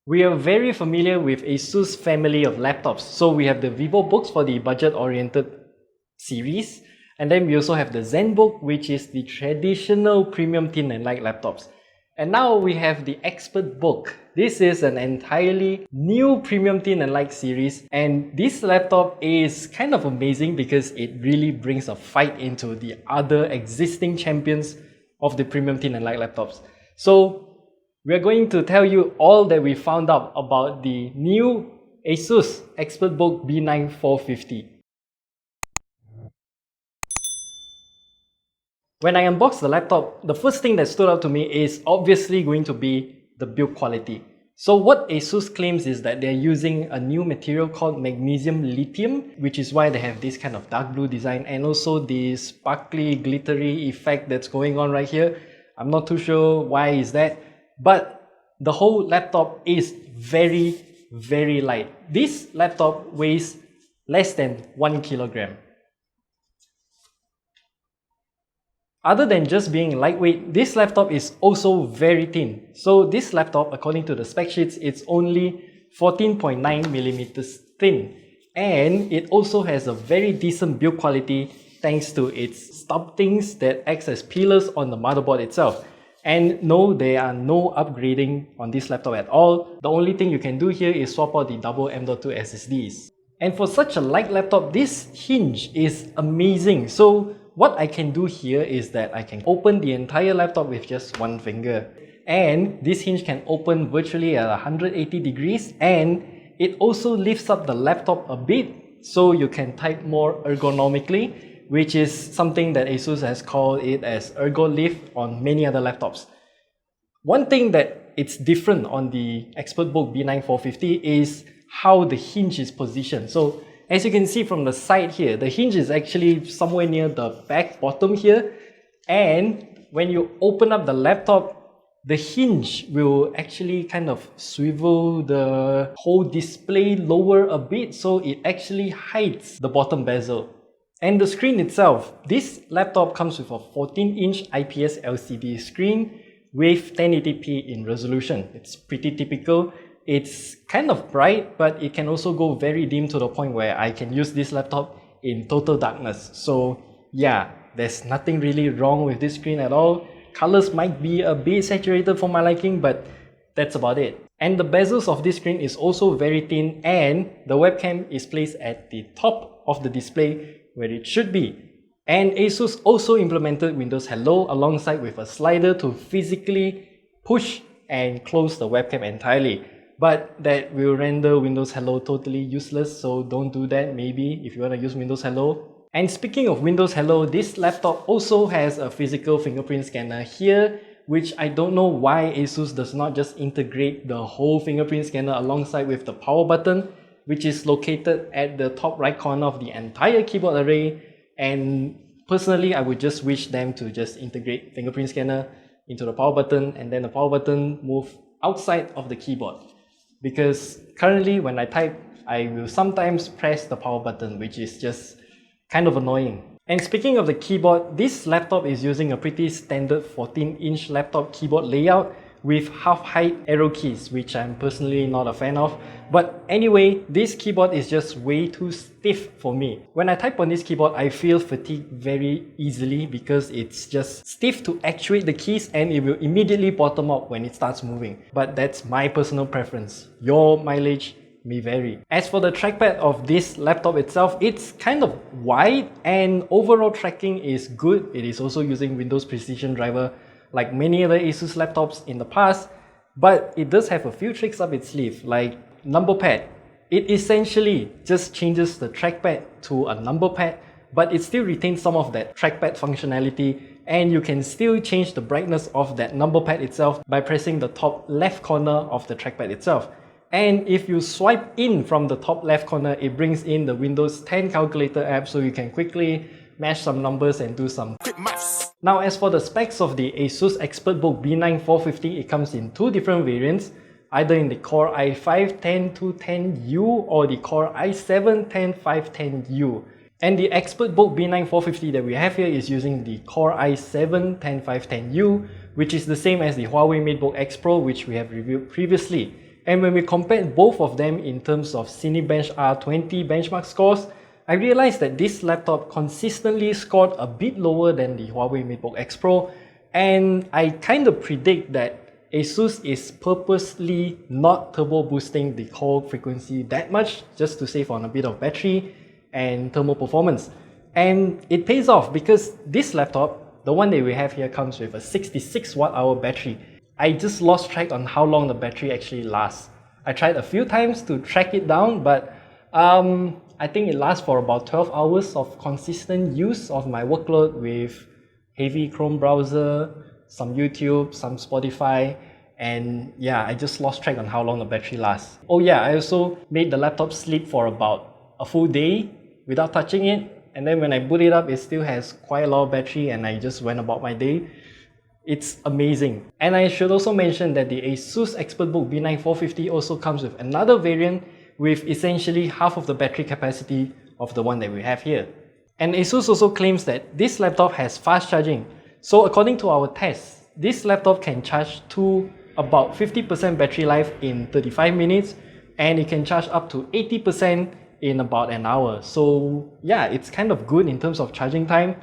We are very familiar with ASUS family of laptops. So we have the VivoBooks for the budget-oriented series, and then we also have the ZenBook, which is the traditional premium thin and light laptops. And now we have the ExpertBook. This is an entirely new premium thin and light series, and this laptop is kind of amazing because it really brings a fight into the other existing champions of the premium thin and light laptops. So we're going to tell you all that we found out about the new ASUS ExpertBook B9450. When I unboxed the laptop, the first thing that stood out to me is obviously going to be the build quality. So what ASUS claims is that they're using a new material called magnesium lithium, which is why they have this kind of dark blue design and also this sparkly glittery effect that's going on right here. I'm not too sure why is that, but the whole laptop is very, very light. This laptop weighs less than 1 kilogram. Other than just being lightweight, this laptop is also very thin. So this laptop, according to the spec sheets, it's only 14.9 millimeters thin. And it also has a very decent build quality thanks to its stub things that acts as pillars on the motherboard itself. And no, there are no upgrading on this laptop at all. The only thing you can do here is swap out the double M.2 SSDs. And for such a light laptop, this hinge is amazing. So what I can do here is that I can open the entire laptop with just one finger. And this hinge can open virtually at 180 degrees, and it also lifts up the laptop a bit so you can type more ergonomically, which is something that ASUS has called it as Ergo Lift on many other laptops. One thing that it's different on the ExpertBook B9450 is how the hinge is positioned. So as you can see from the side here, the hinge is actually somewhere near the back bottom here, and when you open up the laptop, the hinge will actually kind of swivel the whole display lower a bit, so it actually hides the bottom bezel. And the screen itself, this laptop comes with a 14-inch IPS LCD screen with 1080p in resolution. It's pretty typical. It's kind of bright, but it can also go very dim to the point where I can use this laptop in total darkness. So yeah, there's nothing really wrong with this screen at all. Colors might be a bit saturated for my liking, but that's about it. And the bezels of this screen is also very thin, and the webcam is placed at the top of the display where it should be. And ASUS also implemented Windows Hello alongside with a slider to physically push and close the webcam entirely. But that will render Windows Hello totally useless, so don't do that maybe if you want to use Windows Hello. And speaking of Windows Hello, this laptop also has a physical fingerprint scanner here, which I don't know why ASUS does not just integrate the whole fingerprint scanner alongside with the power button, which is located at the top right corner of the entire keyboard array. And personally, I would just wish them to just integrate fingerprint scanner into the power button, and then the power button move outside of the keyboard. Because currently when I type, I will sometimes press the power button, which is just kind of annoying. And speaking of the keyboard, this laptop is using a pretty standard 14-inch laptop keyboard layout with half-height arrow keys, which I'm personally not a fan of. But anyway, this keyboard is just way too stiff for me. When I type on this keyboard, I feel fatigued very easily because it's just stiff to actuate the keys, and it will immediately bottom out when it starts moving. But that's my personal preference. Your mileage may vary. As for the trackpad of this laptop itself, it's kind of wide, and overall tracking is good. It is also using Windows Precision Driver like many other ASUS laptops in the past, but it does have a few tricks up its sleeve, like number pad. It essentially just changes the trackpad to a number pad, but it still retains some of that trackpad functionality, and you can still change the brightness of that number pad itself by pressing the top left corner of the trackpad itself. And if you swipe in from the top left corner, it brings in the Windows 10 calculator app, so you can quickly mash some numbers and do some quick maths. Now, as for the specs of the ASUS ExpertBook B9450, it comes in two different variants, either in the Core i5-10210U or the Core i7-10510U. And the ExpertBook B9450 that we have here is using the Core i7-10510U, which is the same as the Huawei MateBook X Pro, which we have reviewed previously. And when we compared both of them in terms of Cinebench R20 benchmark scores, I realized that this laptop consistently scored a bit lower than the Huawei MateBook X Pro, and I kind of predict that ASUS is purposely not turbo boosting the call frequency that much just to save on a bit of battery and thermal performance. And it pays off because this laptop, the one that we have here, comes with a 66 watt-hour battery. I just lost track on how long the battery actually lasts. I tried a few times to track it down, but I think it lasts for about 12 hours of consistent use of my workload with heavy Chrome browser, some YouTube, some Spotify, and yeah, I just lost track on how long the battery lasts. Oh yeah, I also made the laptop sleep for about a full day without touching it, and then when I boot it up, it still has quite a lot of battery and I just went about my day. It's amazing. And I should also mention that the ASUS ExpertBook B9450 also comes with another variant with essentially half of the battery capacity of the one that we have here. And ASUS also claims that this laptop has fast charging. So according to our tests, this laptop can charge to about 50% battery life in 35 minutes, and it can charge up to 80% in about an hour. So yeah, it's kind of good in terms of charging time,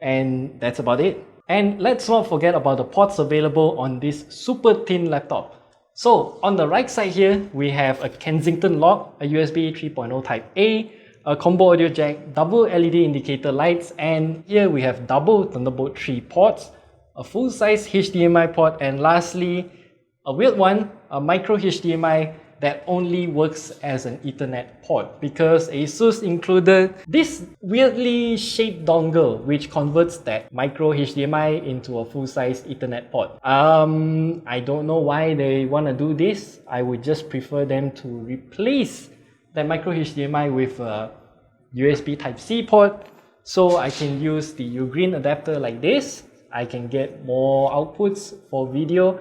and that's about it. And let's not forget about the ports available on this super thin laptop. So on the right side here, we have a Kensington lock, a USB 3.0 Type A, a combo audio jack, double LED indicator lights, and here we have double Thunderbolt 3 ports, a full-size HDMI port, and lastly, a weird one, a micro HDMI that only works as an Ethernet port because ASUS included this weirdly shaped dongle which converts that micro HDMI into a full-size Ethernet port. I don't know why they want to do this. I would just prefer them to replace that micro HDMI with a USB Type-C port so I can use the Ugreen adapter like this. I can get more outputs for video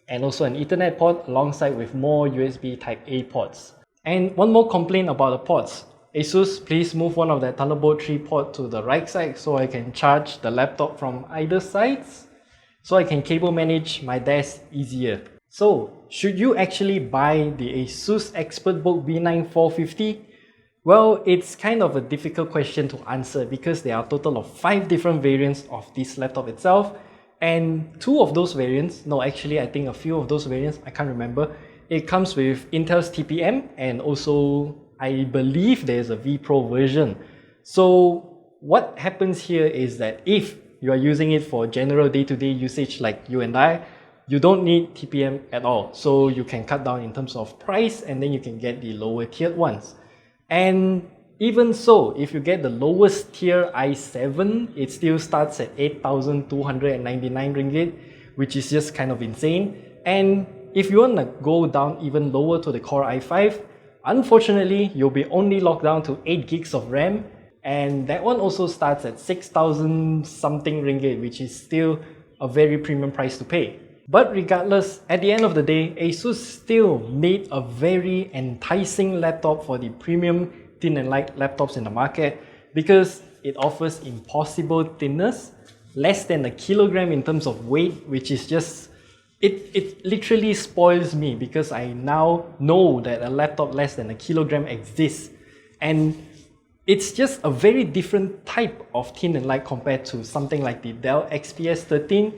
and also an Ethernet port alongside with more USB Type-A ports. And one more complaint about the ports. ASUS, please move one of that Thunderbolt 3 port to the right side so I can charge the laptop from either sides, so I can cable manage my desk easier. So, should you actually buy the ASUS ExpertBook B9450? Well, it's kind of a difficult question to answer because there are a total of 5 different variants of this laptop itself. And 2 of those variants, no actually I think a few of those variants, I can't remember, it comes with Intel's TPM and also I believe there's a vPro version. So what happens here is that if you are using it for general day-to-day usage like you and I, you don't need TPM at all. So you can cut down in terms of price and then you can get the lower tiered ones. And even so, if you get the lowest tier i7, it still starts at 8,299 ringgit, which is just kind of insane. And if you want to go down even lower to the Core i5, unfortunately, you'll be only locked down to 8 gigs of RAM, and that one also starts at 6,000 something ringgit, which is still a very premium price to pay. But regardless, at the end of the day, ASUS still made a very enticing laptop for the premium thin and light laptops in the market because it offers impossible thinness, less than a kilogram in terms of weight, which is just, it literally spoils me because I now know that a laptop less than a kilogram exists. And it's just a very different type of thin and light compared to something like the Dell XPS 13,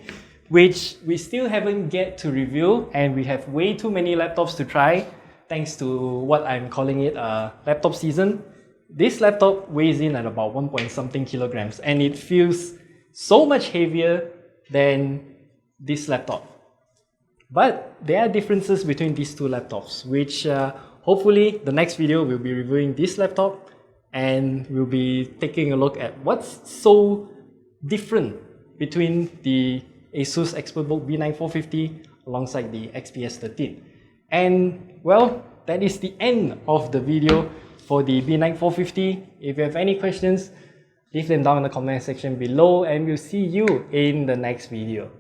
which we still haven't get to review, and we have way too many laptops to try thanks to what I'm calling it a laptop season. This laptop weighs in at about 1 something kilograms and it feels so much heavier than this laptop. But there are differences between these 2 laptops, which hopefully the next video we'll be reviewing this laptop and we'll be taking a look at what's so different between the ASUS ExpertBook B9450 alongside the XPS 13. And well, that is the end of the video for the B9450. If you have any questions, leave them down in the comment section below and we'll see you in the next video.